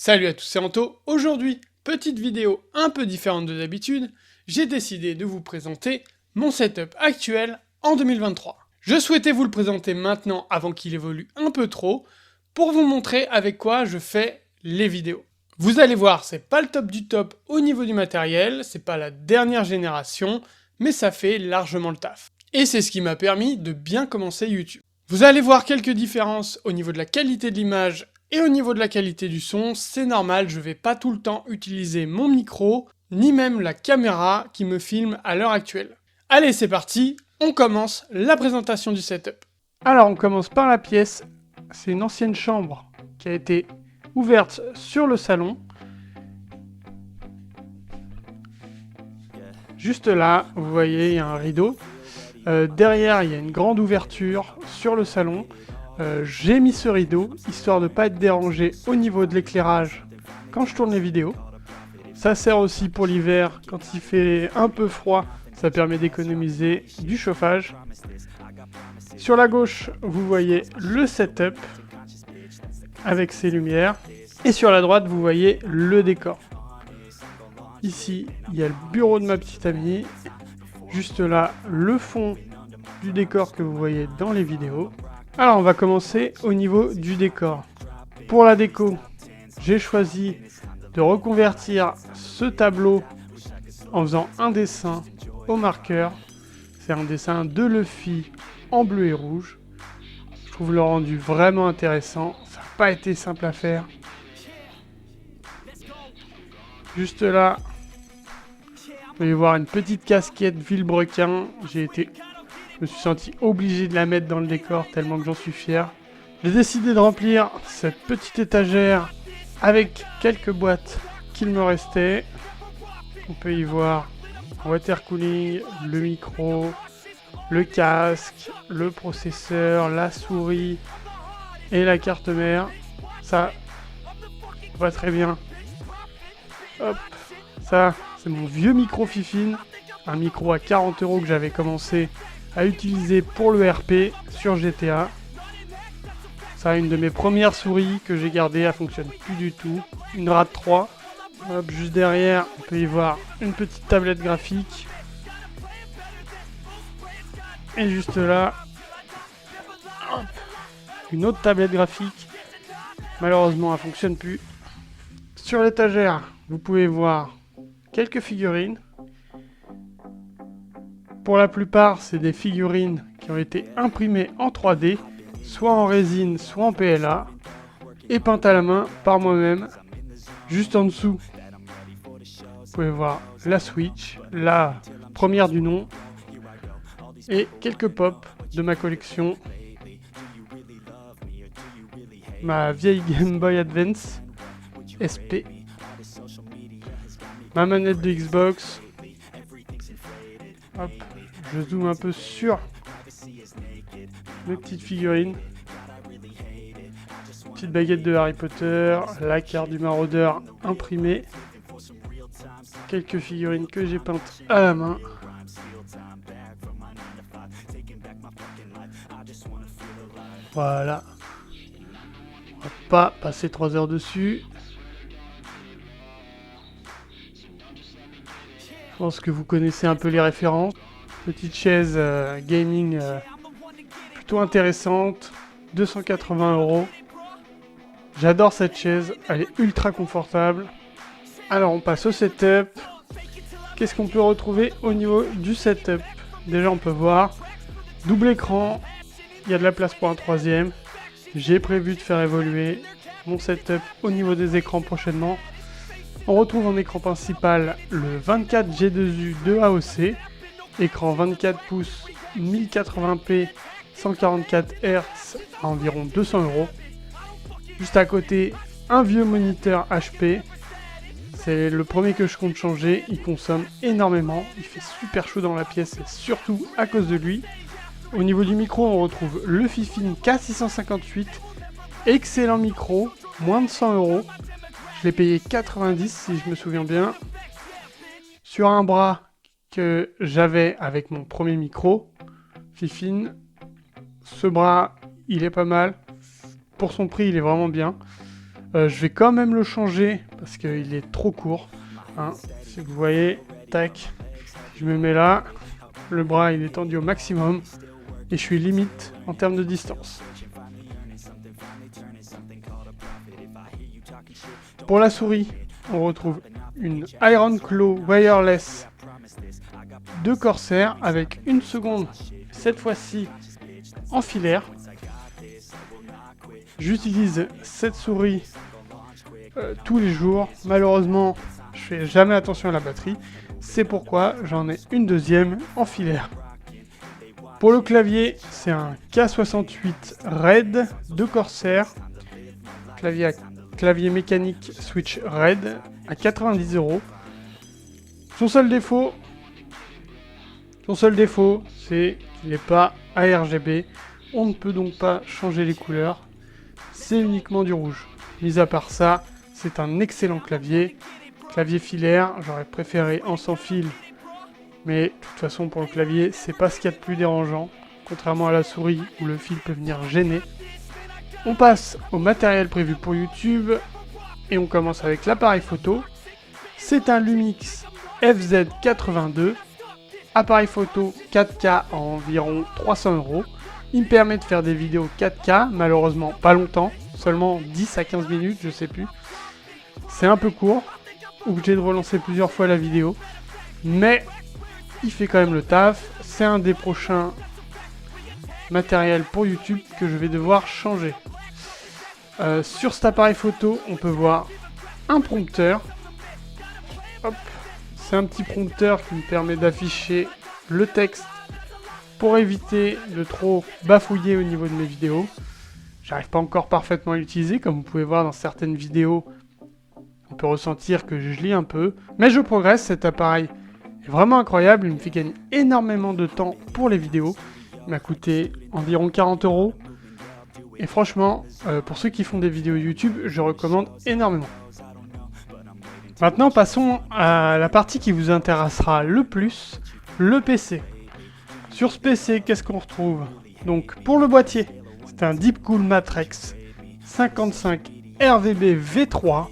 Salut à tous, c'est Anto. Aujourd'hui, petite vidéo un peu différente de d'habitude, j'ai décidé de vous présenter mon setup actuel en 2023. Je souhaitais vous le présenter maintenant avant qu'il évolue un peu trop, pour vous montrer avec quoi je fais les vidéos. Vous allez voir, c'est pas le top du top au niveau du matériel, c'est pas la dernière génération, mais ça fait largement le taf. Et c'est ce qui m'a permis de bien commencer YouTube. Vous allez voir quelques différences au niveau de la qualité de l'image et au niveau de la qualité du son, c'est normal, je vais pas tout le temps utiliser mon micro, ni même la caméra qui me filme à l'heure actuelle. Allez, c'est parti, on commence la présentation du setup. Alors, on commence par la pièce, c'est une ancienne chambre qui a été ouverte sur le salon. Juste là, vous voyez, il y a un rideau. Derrière, il y a une grande ouverture sur le salon. J'ai mis ce rideau, histoire de ne pas être dérangé au niveau de l'éclairage quand je tourne les vidéos. Ça sert aussi pour l'hiver, quand il fait un peu froid, ça permet d'économiser du chauffage. Sur la gauche, vous voyez le setup avec ses lumières. Et sur la droite, vous voyez le décor. Ici, il y a le bureau de ma petite amie. Juste là, le fond du décor que vous voyez dans les vidéos. Alors, on va commencer au niveau du décor. Pour la déco, j'ai choisi de reconvertir ce tableau en faisant un dessin au marqueur. C'est un dessin de Luffy en bleu et rouge. Je trouve le rendu vraiment intéressant. Ça n'a pas été simple à faire. Juste là, vous pouvez voir une petite casquette Villebrequin. Je me suis senti obligé de la mettre dans le décor tellement que j'en suis fier. J'ai décidé de remplir cette petite étagère avec quelques boîtes qu'il me restait. On peut y voir water cooling, le micro, le casque, le processeur, la souris et la carte mère. Ça va très bien. Hop, ça c'est mon vieux micro Fifine, un micro à 40 € que j'avais commencé à utiliser pour le RP sur GTA. Ça, une de mes premières souris que j'ai gardée, elle fonctionne plus du tout. Une RAD 3. Hop, juste derrière, on peut y voir une petite tablette graphique. Et juste là, hop, une autre tablette graphique. Malheureusement, elle fonctionne plus. Sur l'étagère, vous pouvez voir quelques figurines. Pour la plupart, c'est des figurines qui ont été imprimées en 3D, soit en résine, soit en PLA, et peintes à la main par moi-même. Juste en dessous, vous pouvez voir la Switch, la première du nom, et quelques pops de ma collection. Ma vieille Game Boy Advance SP, ma manette de Xbox. Hop, je zoome un peu sur mes petites figurines. Petite baguette de Harry Potter, la carte du maraudeur imprimée. Quelques figurines que j'ai peintes à la main. Voilà. On va pas passer 3 heures dessus. Je pense que vous connaissez un peu les références. Petite chaise gaming plutôt intéressante. 280 €. J'adore cette chaise. Elle est ultra confortable. Alors on passe au setup. Qu'est-ce qu'on peut retrouver au niveau du setup? Déjà on peut voir double écran. Il y a de la place pour un troisième. J'ai prévu de faire évoluer mon setup au niveau des écrans prochainement. On retrouve en écran principal le 24 G2U de AOC, écran 24 pouces 1080p 144 Hz à environ 200 €. Juste à côté, un vieux moniteur HP. C'est le premier que je compte changer, il consomme énormément, il fait super chaud dans la pièce et surtout à cause de lui. Au niveau du micro, on retrouve le Fifine K658, excellent micro, moins de 100 €. Je l'ai payé 90 si je me souviens bien. Sur un bras que j'avais avec mon premier micro, Fifine. Ce bras, il est pas mal. Pour son prix, il est vraiment bien. Je vais quand même le changer parce qu'il est trop court. Hein. Si vous voyez, tac, je me mets là, le bras il est tendu au maximum et je suis limite en termes de distance. Pour la souris, on retrouve une Iron Claw Wireless de Corsair avec 1 seconde, cette fois-ci en filaire. J'utilise cette souris tous les jours. Malheureusement, je fais jamais attention à la batterie. C'est pourquoi j'en ai une deuxième en filaire. Pour le clavier, c'est un K68 Red de Corsair. Clavier mécanique Switch Red à 90 €. Son seul défaut, c'est qu'il n'est pas ARGB. On ne peut donc pas changer les couleurs. C'est uniquement du rouge. Mis à part ça, c'est un excellent clavier. Clavier filaire, j'aurais préféré en sans fil. Mais de toute façon, pour le clavier, c'est pas ce qu'il y a de plus dérangeant. Contrairement à la souris où le fil peut venir gêner. On passe au matériel prévu pour YouTube. Et on commence avec l'appareil photo. C'est un Lumix FZ82. Appareil photo 4K à environ 300 €. Il me permet de faire des vidéos 4K, malheureusement pas longtemps, seulement 10 à 15 minutes, je sais plus. C'est un peu court, obligé de relancer plusieurs fois la vidéo, mais il fait quand même le taf. C'est un des prochains matériels pour YouTube que je vais devoir changer. Sur cet appareil photo, on peut voir un prompteur. Hop. C'est un petit prompteur qui me permet d'afficher le texte pour éviter de trop bafouiller au niveau de mes vidéos. J'arrive pas encore parfaitement à l'utiliser, comme vous pouvez voir dans certaines vidéos. On peut ressentir que je lis un peu, mais je progresse. Cet appareil est vraiment incroyable, il me fait gagner énormément de temps pour les vidéos. Il m'a coûté environ 40 €. Et franchement, pour ceux qui font des vidéos YouTube, je recommande énormément. Maintenant, passons à la partie qui vous intéressera le plus, le PC. Sur ce PC, qu'est-ce qu'on retrouve? Donc, pour le boîtier, c'est un Deepcool Matrix 55 RVB V3.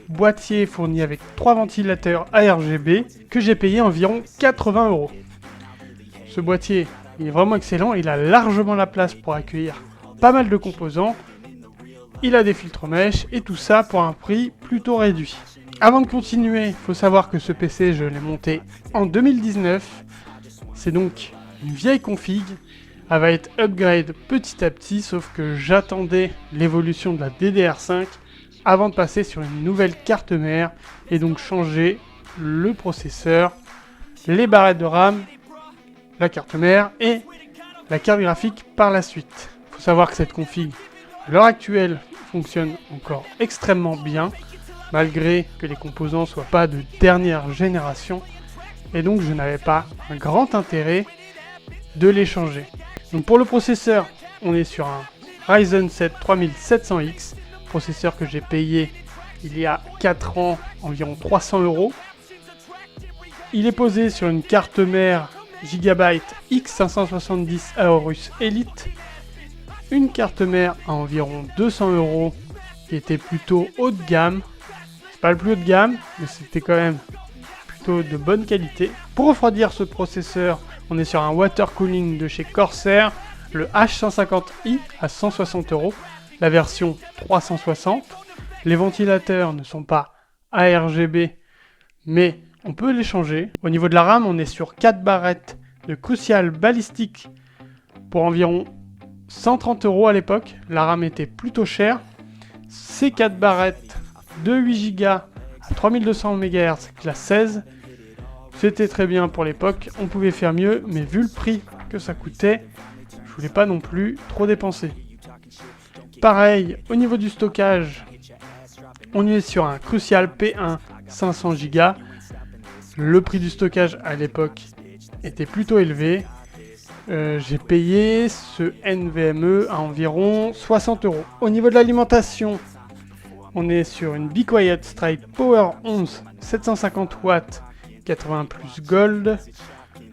Boîtier fourni avec 3 ventilateurs ARGB que j'ai payé environ 80 €. Ce boîtier, il est vraiment excellent. Il a largement la place pour accueillir pas mal de composants. Il a des filtres mèches et tout ça pour un prix plutôt réduit. Avant de continuer, il faut savoir que ce PC, je l'ai monté en 2019. C'est donc une vieille config. Elle va être upgrade petit à petit, sauf que j'attendais l'évolution de la DDR5 avant de passer sur une nouvelle carte mère et donc changer le processeur, les barrettes de RAM, la carte mère et la carte graphique par la suite. Il faut savoir que cette config, à l'heure actuelle, fonctionne encore extrêmement bien, malgré que les composants soient pas de dernière génération, et donc je n'avais pas un grand intérêt de les changer. Donc pour le processeur, on est sur un Ryzen 7 3700X, processeur que j'ai payé il y a 4 ans environ 300 €. Il est posé sur une carte mère Gigabyte X570 Aorus Elite, une carte mère à environ 200 € qui était plutôt haut de gamme. C'est pas le plus haut de gamme, mais c'était quand même plutôt de bonne qualité. Pour refroidir ce processeur, on est sur un water cooling de chez Corsair, le H150i à 160 €, la version 360. Les ventilateurs ne sont pas ARGB, mais on peut les changer. Au niveau de la RAM, on est sur 4 barrettes de Crucial Ballistic pour environ 130 € à l'époque. La RAM était plutôt chère. Ces 4 barrettes de 8 Go à 3200 MHz classe 16, c'était très bien pour l'époque. On pouvait faire mieux, mais vu le prix que ça coûtait, je voulais pas non plus trop dépenser. Pareil, au niveau du stockage, on est sur un Crucial P1 500 Go. Le prix du stockage à l'époque était plutôt élevé. J'ai payé ce NVMe à environ 60 €. Au niveau de l'alimentation, on est sur une Be Quiet Strike Power 11 750 watts 80 plus Gold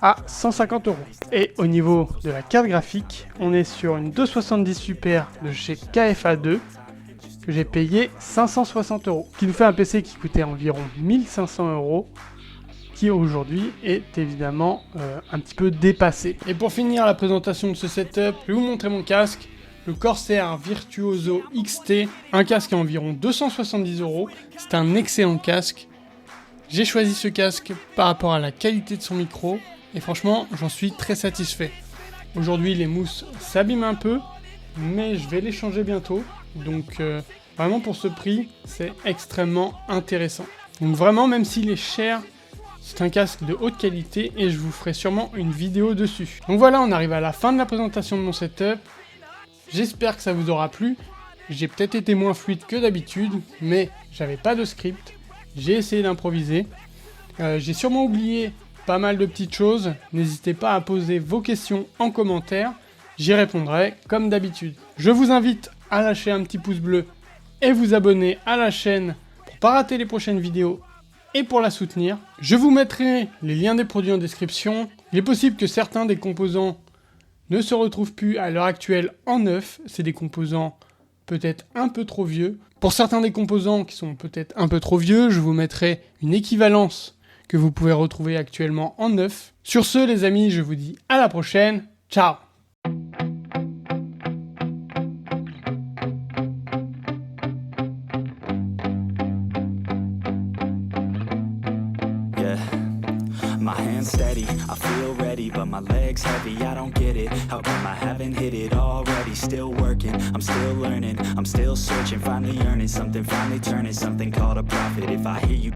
à 150 €. Et au niveau de la carte graphique, on est sur une 270 Super de chez KFA2, que j'ai payé 560 €. Ce qui nous fait un PC qui coûtait environ 1500 €, qui aujourd'hui est évidemment un petit peu dépassé. Et pour finir la présentation de ce setup, je vais vous montrer mon casque, le Corsair Virtuoso XT, un casque à environ 270 €. C'est un excellent casque. J'ai choisi ce casque par rapport à la qualité de son micro, et franchement, j'en suis très satisfait. Aujourd'hui, les mousses s'abîment un peu, mais je vais les changer bientôt. Donc vraiment pour ce prix, c'est extrêmement intéressant. Donc vraiment, même s'il est cher, c'est un casque de haute qualité et je vous ferai sûrement une vidéo dessus. Donc voilà, on arrive à la fin de la présentation de mon setup. J'espère que ça vous aura plu. J'ai peut-être été moins fluide que d'habitude, mais j'avais pas de script. J'ai essayé d'improviser. J'ai sûrement oublié pas mal de petites choses. N'hésitez pas à poser vos questions en commentaire. J'y répondrai comme d'habitude. Je vous invite à lâcher un petit pouce bleu et vous abonner à la chaîne pour pas rater les prochaines vidéos et pour la soutenir. Je vous mettrai les liens des produits en description. Il est possible que certains des composants ne se retrouvent plus à l'heure actuelle en neuf. C'est des composants peut-être un peu trop vieux. Pour certains des composants qui sont peut-être un peu trop vieux, je vous mettrai une équivalence que vous pouvez retrouver actuellement en neuf. Sur ce, les amis, je vous dis à la prochaine. Ciao! My hands steady, I feel ready, but my legs heavy, I don't get it. How come I haven't hit it already? Still working, I'm still learning, I'm still searching, finally earning something, finally turning something called a profit. If I hear you